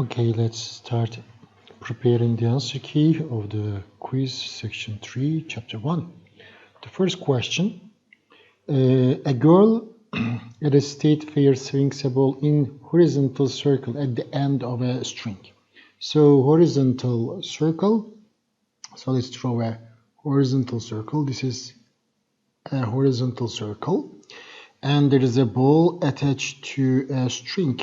Okay, let's start preparing the answer key of the quiz section 3, chapter 1. The first question, a girl at a state fair swings a ball in horizontal circle at the end of a string. So horizontal circle, so let's draw a horizontal circle. This is a horizontal circle and there is a ball attached to a string.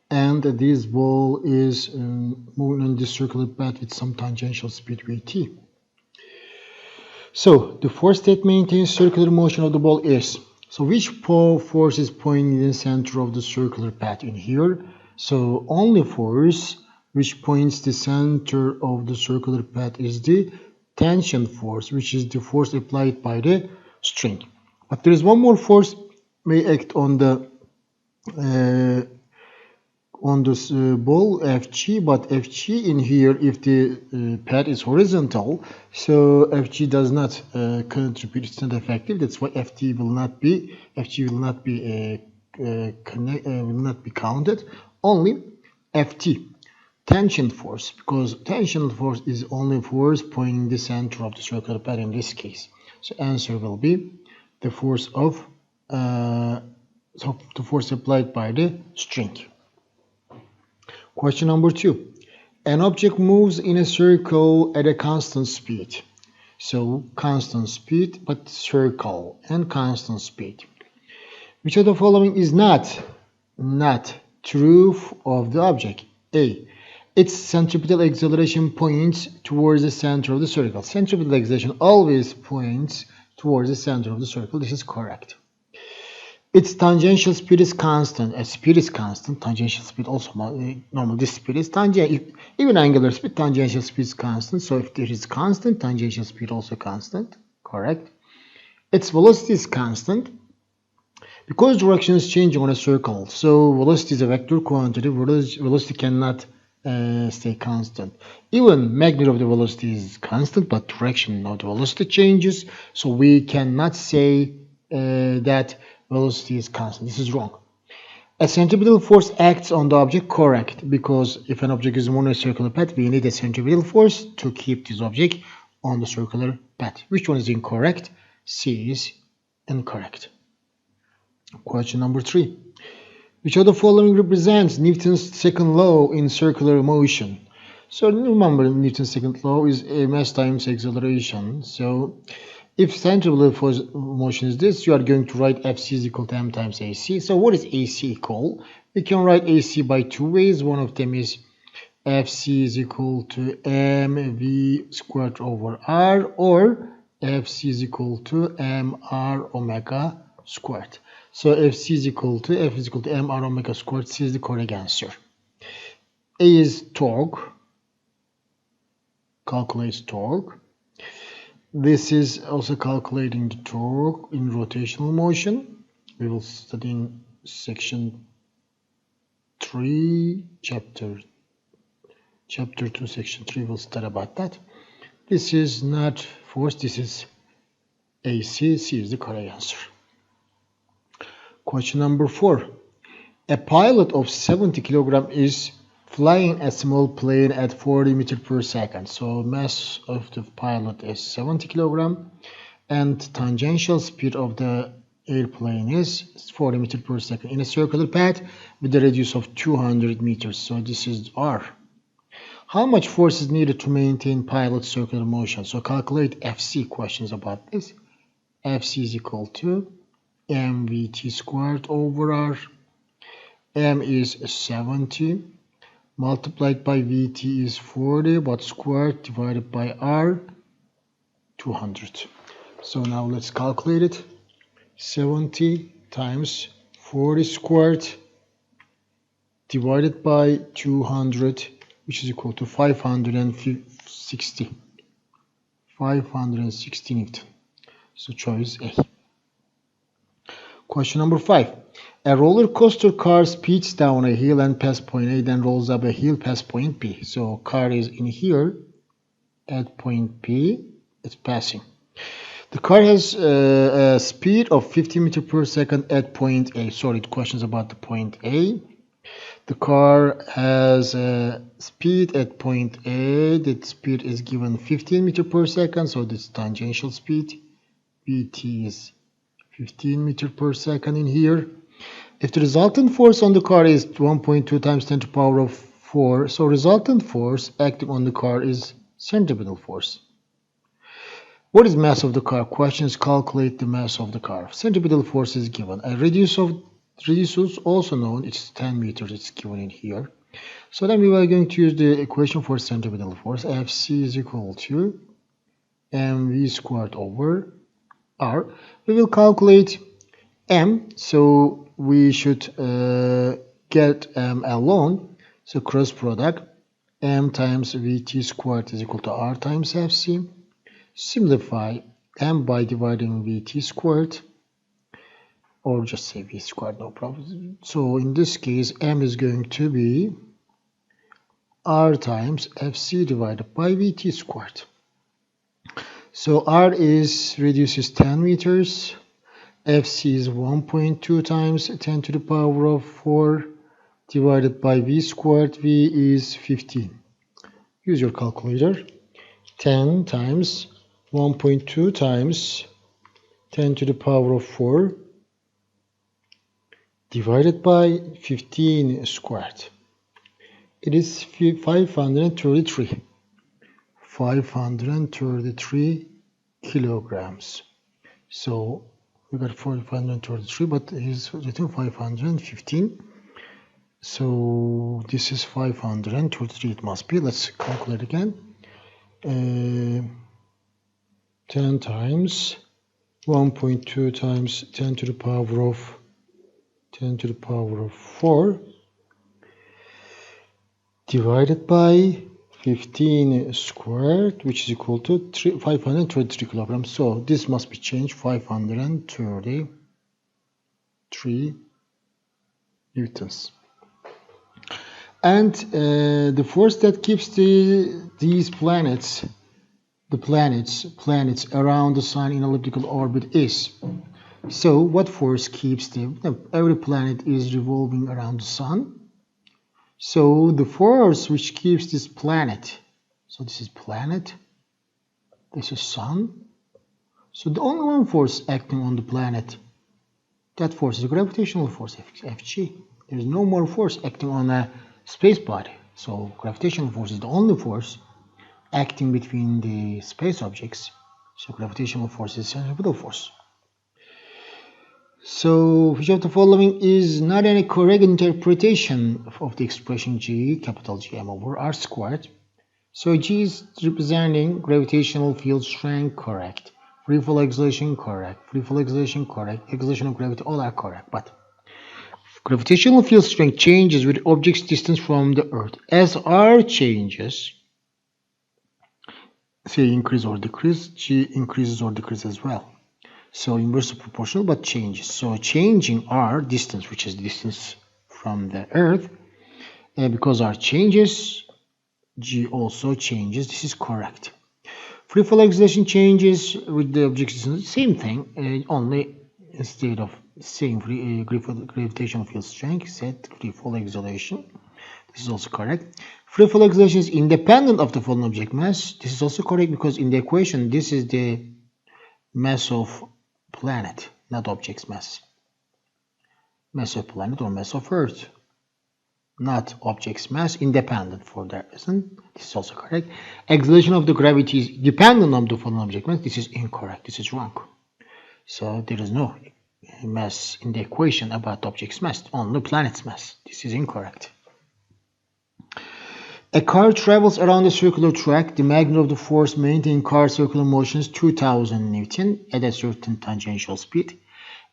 And this ball is moving on this circular path with some tangential speed vt. So the force that maintains circular motion of the ball is, so which force is pointing in the center of the circular path in here? So only force which points the center of the circular path is the tension force, which is the force applied by the string. But there is one more force may act on the this ball Fg, but Fg in here, if the pad is horizontal, so Fg does not contribute, it's not effective. That's why Fg will not be counted. Only Ft, tension force, because tension force is only force pointing the center of the circular pad in this case. So answer will be the force of the force applied by the string. Question number 2. An object moves in a circle at a constant speed. So constant speed, but circle and constant speed. Which of the following is not true of the object? A. Its centripetal acceleration points towards the center of the circle. Centripetal acceleration always points towards the center of the circle. This is correct. Its tangential speed is constant. As speed is constant, tangential speed also normal. This speed is tangential. Even angular speed, tangential speed is constant. So if there is constant, tangential speed also constant. Correct. Its velocity is constant because direction is changing on a circle. So velocity is a vector quantity. Velocity cannot stay constant. Even magnitude of the velocity is constant, but direction of the velocity changes. So we cannot say that velocity is constant. This is wrong. A centripetal force acts on the object. Correct, because if an object is on a circular path, we need a centripetal force to keep this object on the circular path. Which one is incorrect? C is incorrect. Question number 3. Which of the following represents Newton's second law in circular motion? So remember, Newton's second law is mass times acceleration. So if centripetal force motion is this, you are going to write Fc is equal to m times AC. So what is AC equal? We can write AC by two ways. One of them is Fc is equal to mv squared over r, or Fc is equal to mr omega squared. So Fc is equal to F is equal to mr omega squared. C is the correct answer. A is torque. Calculates torque. This is also calculating the torque in rotational motion. We will study in section 3, chapter 2, section 3. We'll study about that. This is not force, this is AC. C is the correct answer. Question number 4. A pilot of 70 kg is flying a small plane at 40 meters per second. So mass of the pilot is 70 kg and tangential speed of the airplane is 40 meters per second in a circular path with a radius of 200 meters. So this is R. How much force is needed to maintain pilot's circular motion? So calculate Fc. Questions about this. Fc is equal to mvt squared over R. M is 70. Multiplied by Vt is 40, but squared divided by R, 200. So now let's calculate it. 70 times 40 squared divided by 200, which is equal to 560. 560 Newton. So choice A. Question number 5. A roller coaster car speeds down a hill and past point A, then rolls up a hill past point B. So car is in here at point B, it's passing. The car has a speed of 50 meters per second at point A. Sorry, the question is about the point A. The car has a speed at point A. The speed is given 15 meters per second, so this tangential speed. Vt is 15 meters per second in here. If the resultant force on the car is 1.2 times 10 to the power of 4, so resultant force acting on the car is centripetal force. What is mass of the car? Questions calculate the mass of the car. Centripetal force is given. A radius also known, it's 10 meters, it's given in here. So then we are going to use the equation for centripetal force. Fc is equal to mv squared over r. We will calculate m, so we should get m alone. So cross product, m times vt squared is equal to r times fc. Simplify m by dividing vt squared, or just say v squared, no problem. So in this case, m is going to be r times fc divided by vt squared. So r reduces 10 meters, fc is 1.2 times 10 to the power of 4 divided by v squared. V is 15. Use your calculator. 10 times 1.2 times 10 to the power of 4 divided by 15 squared. It is 533. 533 kilograms. So we got 533, but he's written 515. So this is 533. It must be. Let's calculate again. 10 times 1.2 times 10 to the power of 4 divided by 15 squared, which is equal to 533 kilograms. So this must be changed, 533 newtons. And the force that keeps these planets around the sun in elliptical orbit is. So what force keeps them? Every planet is revolving around the sun. So the force which keeps this planet, so this is planet, this is sun. So the only one force acting on the planet, that force is gravitational force, Fg. There is no more force acting on a space body. So gravitational force is the only force acting between the space objects. So gravitational force is centripetal force. So which of the following is not any correct interpretation of the expression G, capital G m over r squared? So G is representing gravitational field strength, correct. Free fall acceleration, correct. Free fall acceleration, correct. Acceleration of gravity, all are correct. But gravitational field strength changes with object's distance from the Earth. As r changes, say increase or decrease, G increases or decreases as well. So inversely proportional, but changes. So changing r distance, which is distance from the Earth, and because r changes, G also changes. This is correct. Free fall acceleration changes with the object distance, same thing, only instead of saying gravitational field strength, set free fall acceleration. This is also correct. Free fall acceleration is independent of the fallen object mass. This is also correct because in the equation, this is the mass of planet, not object's mass. Mass of planet or mass of Earth, not object's mass, independent for that reason. This is also correct. Acceleration of the gravity is dependent on the fallen object mass. This is incorrect. This is wrong. So there is no mass in the equation about object's mass, only planet's mass. This is incorrect. A car travels around a circular track. The magnitude of the force maintained car circular motion is 2000 Newton at a certain tangential speed.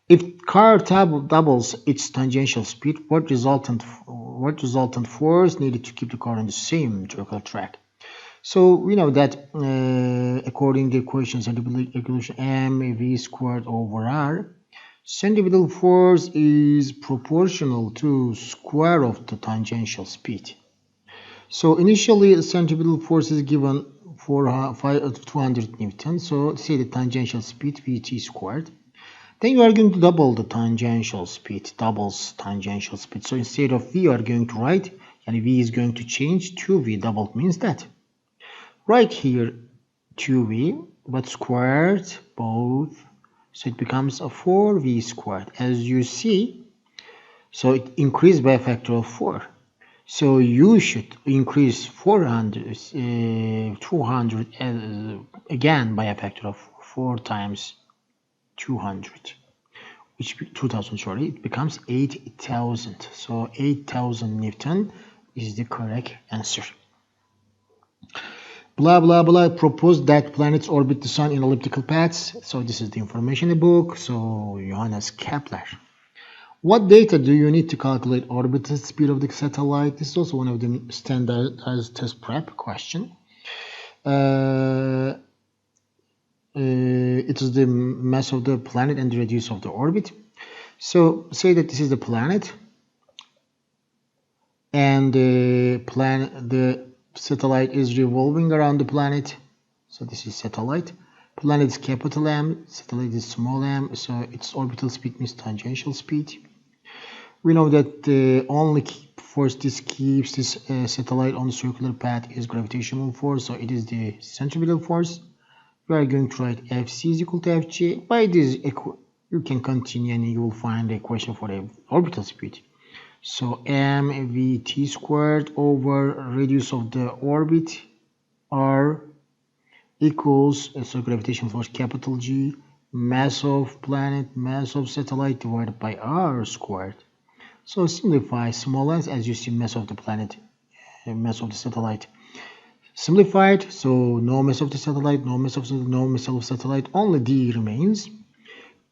If car doubles its tangential speed, what resultant force needed to keep the car on the same circular track? So we know that according to the equations and the equation mv squared over r, centripetal force is proportional to square of the tangential speed. So initially, centripetal force is given for 200 Newton. So say the tangential speed Vt squared. Then you are going to double the tangential speed, doubles tangential speed. So instead of v, you are going to write, and v is going to change to v. Doubled means that. Right here 2v, but squared both, so it becomes a 4v squared. As you see, so it increased by a factor of 4. So you should increase 200 again by a factor of 4 times 200, which 2000, sorry, it becomes 8000. So 8000 Newton is the correct answer. Blah blah blah proposed that planets orbit the sun in elliptical paths. So this is the information in the book. So Johannes Kepler. What data do you need to calculate orbital speed of the satellite? This is also one of the standardized test prep question. It is the mass of the planet and the radius of the orbit. So say that this is the planet, and the satellite is revolving around the planet. So this is satellite. Planet is capital M, satellite is small m, so its orbital speed means tangential speed. We know that the only force this keeps this satellite on the circular path is gravitational force, so it is the centripetal force. We are going to write Fc is equal to Fg. By this, you can continue and you will find the equation for the orbital speed. So mvt squared over radius of the orbit r equals, so gravitational force capital G, mass of planet, mass of satellite divided by r squared. So simplify small s, as you see, mass of the planet, mass of the satellite. Simplified, so no mass of the satellite, no mass of satellite, only d remains.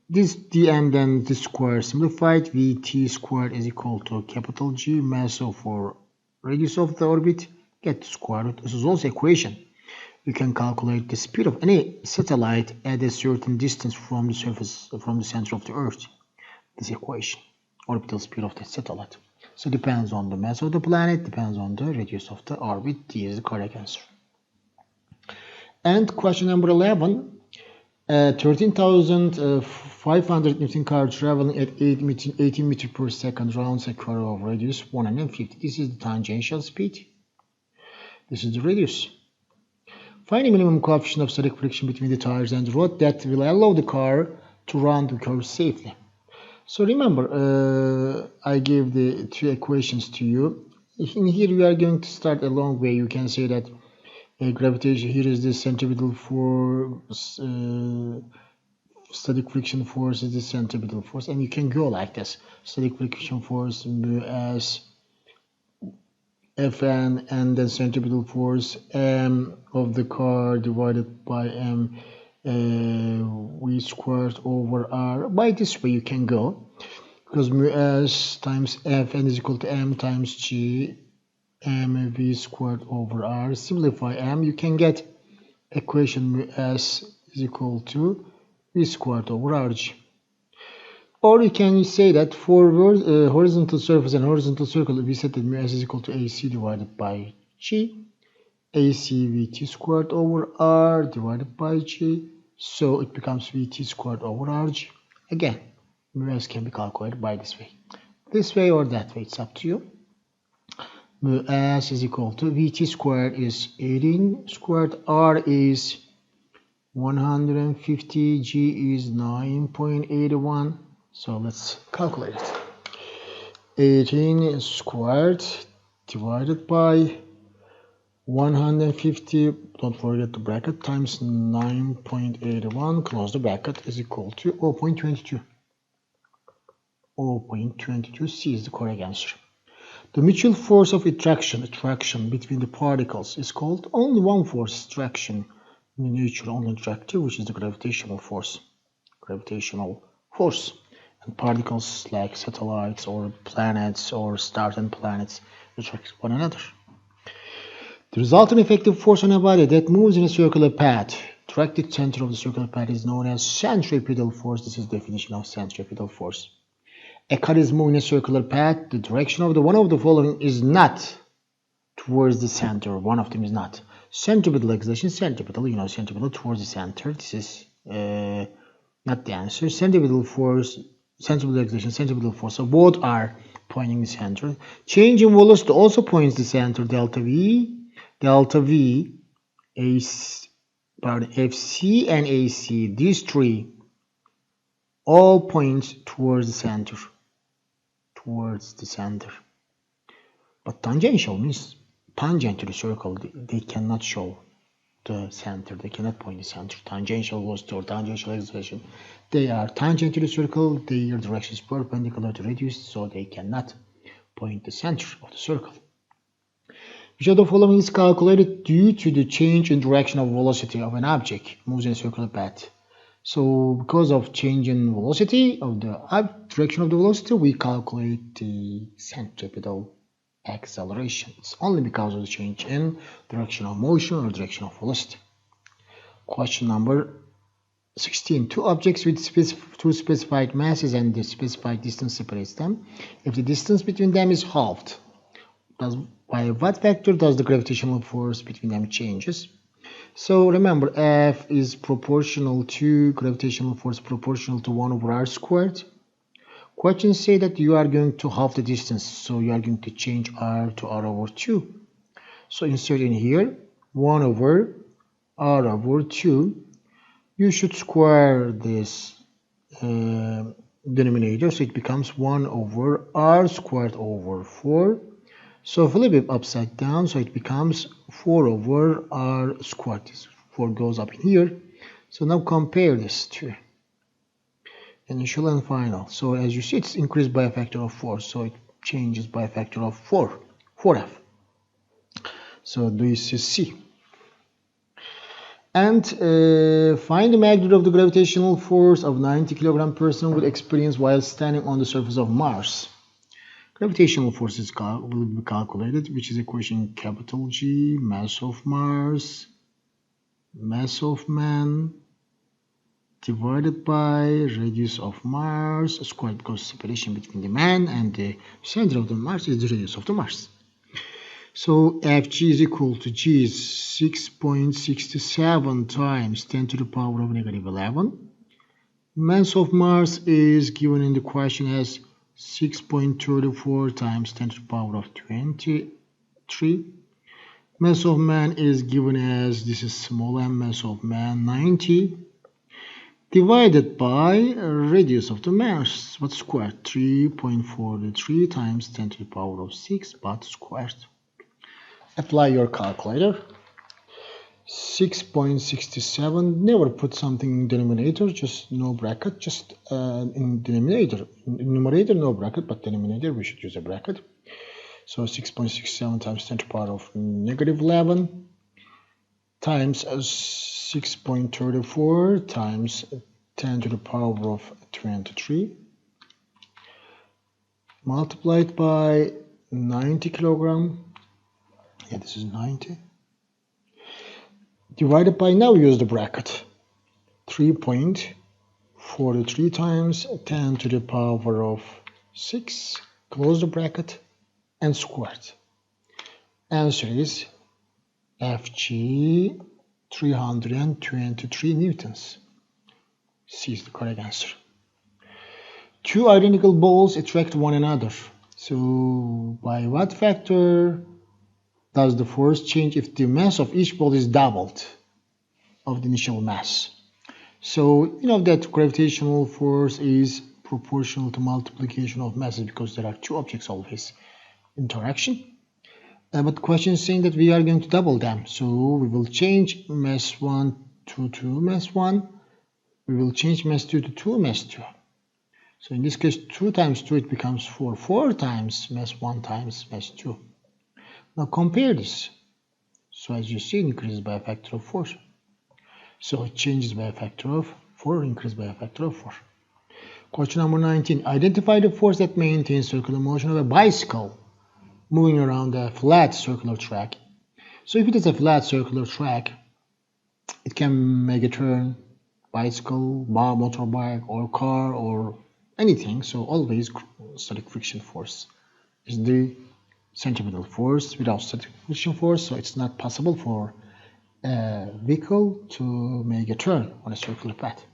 This dm, then this square simplified, vt squared is equal to capital G, mass of or radius of the orbit, get the square root. This is also equation. You can calculate the speed of any satellite at a certain distance from the surface, from the center of the Earth. This equation, orbital speed of the satellite. So depends on the mass of the planet, depends on the radius of the orbit. D is the correct answer. And question number 11. 13,500 Newton car traveling at 18 meters per second rounds a curve of radius 150. This is the tangential speed. This is the radius. Find the minimum coefficient of static friction between the tires and the road that will allow the car to run the curve safely. So remember, I gave the two equations to you. In here, we are going to start a long way. You can say that gravitation, here is the centripetal force, static friction force is the centripetal force, and you can go like this. Static friction force as Fn, and then centripetal force m of the car divided by m v squared over r. By this way you can go, because mu s times Fn is equal to m times g m v squared over r. Simplify m, you can get equation mu s is equal to v squared over rg. Or you can say that for horizontal surface and horizontal circle, we set that mu s is equal to ac divided by g, ac vt squared over r divided by g, so it becomes vt squared over rg. Again, mu s can be calculated by this way or that way, it's up to you. Mu s is equal to vt squared is 18 squared, r is 150, g is 9.81. So let's calculate it. 18 squared divided by 150, don't forget the bracket, times 9.81, close the bracket, is equal to 0.22. 0.22, C is the correct answer. The mutual force of attraction between the particles is called only one force, attraction in nature, only attractive, which is the gravitational force. Gravitational force. And particles like satellites or planets or stars and planets attract one another. The resultant effective force on a body that moves in a circular path, attracted center of the circular path, is known as centripetal force. This is the definition of centripetal force. A car is moving in a circular path. The direction of the one of the following is not towards the center. One of them is not. Centripetal acceleration, centripetal, centripetal towards the center. This is not the answer. Centripetal force, centripetal acceleration, centripetal force. So both are pointing the center. Change in velocity also points the center. Delta V, FC and AC. These three all point towards the center. Towards the center. But tangential means tangent to the circle. They cannot show the center. They cannot point the center. Tangential velocity or tangential acceleration. They are tangent to the circle. Their direction is perpendicular to radius, so they cannot point the center of the circle. Which of the following is calculated due to the change in direction of velocity of an object moves in a circular path? So because of change in velocity of the direction of the velocity, we calculate the centripetal acceleration. It's only because of the change in direction of motion or direction of velocity. Question number 16. Two objects with two specified masses and the specified distance separates them. If the distance between them is halved, by what factor does the gravitational force between them changes? So remember, F is proportional to gravitational force proportional to 1 over r squared. Questions say that you are going to halve the distance, so you are going to change r to r over 2. So insert in here 1 over r over 2. You should square this denominator, so it becomes 1 over r squared over 4. So flip it upside down, so it becomes 4 over r squared. This 4 goes up in here. So now compare this to initial and final. So as you see, it's increased by a factor of 4. So it changes by a factor of 4f. So this is C. And find the magnitude of the gravitational force of 90 kilogram person would experience while standing on the surface of Mars. Gravitational force will be calculated, which is equation capital G, mass of Mars, mass of man, divided by radius of Mars squared, because separation between the man and the center of the Mars is the radius of the Mars. So Fg is equal to G is 6.67 times 10 to the power of negative 11. Mass of Mars is given in the question as 6.34 times 10 to the power of 23. Mass of man is given as, this is small m, mass of man 90, divided by radius of the Mars, what squared? 3.43 times 10 to the power of 6, but squared. Apply your calculator. 6.67, never put something in denominator, just no bracket, just in denominator. In numerator, no bracket, but denominator, we should use a bracket. So 6.67 times 10 to the power of negative 11 times 6.34 times 10 to the power of 23 multiplied by 90 kilogram. Yeah, this is 90. Divided by, now use the bracket, 3.43 times 10 to the power of 6, close the bracket, and squared. Answer is Fg 323 newtons. C is the correct answer. Two identical balls attract one another. So by what factor does the force change if the mass of each ball is doubled of the initial mass? So you know that gravitational force is proportional to multiplication of masses, because there are two objects always in interaction. But the question is saying that we are going to double them. So we will change mass 1 to 2 mass 1. We will change mass 2 to 2 mass 2. So in this case, 2 times 2, it becomes 4. 4 times mass 1 times mass 2. Now compare this. So as you see, it increases by a factor of 4. So it changes by a factor of 4, increases by a factor of 4. Question number 19. Identify the force that maintains circular motion of a bicycle moving around a flat circular track. So if it is a flat circular track, it can make a turn, bicycle, motorbike, or car, or anything. So always static friction force is the centripetal force. Without static friction force, so it's not possible for a vehicle to make a turn on a circular path.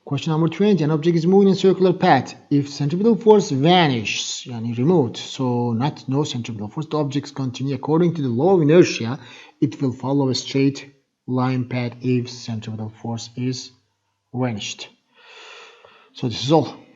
Question number 20. An object is moving in a circular path. If centripetal force vanishes, yani removed, so no centripetal force, the objects continue according to the law of inertia. It will follow a straight line path if centripetal force is vanished. So this is all.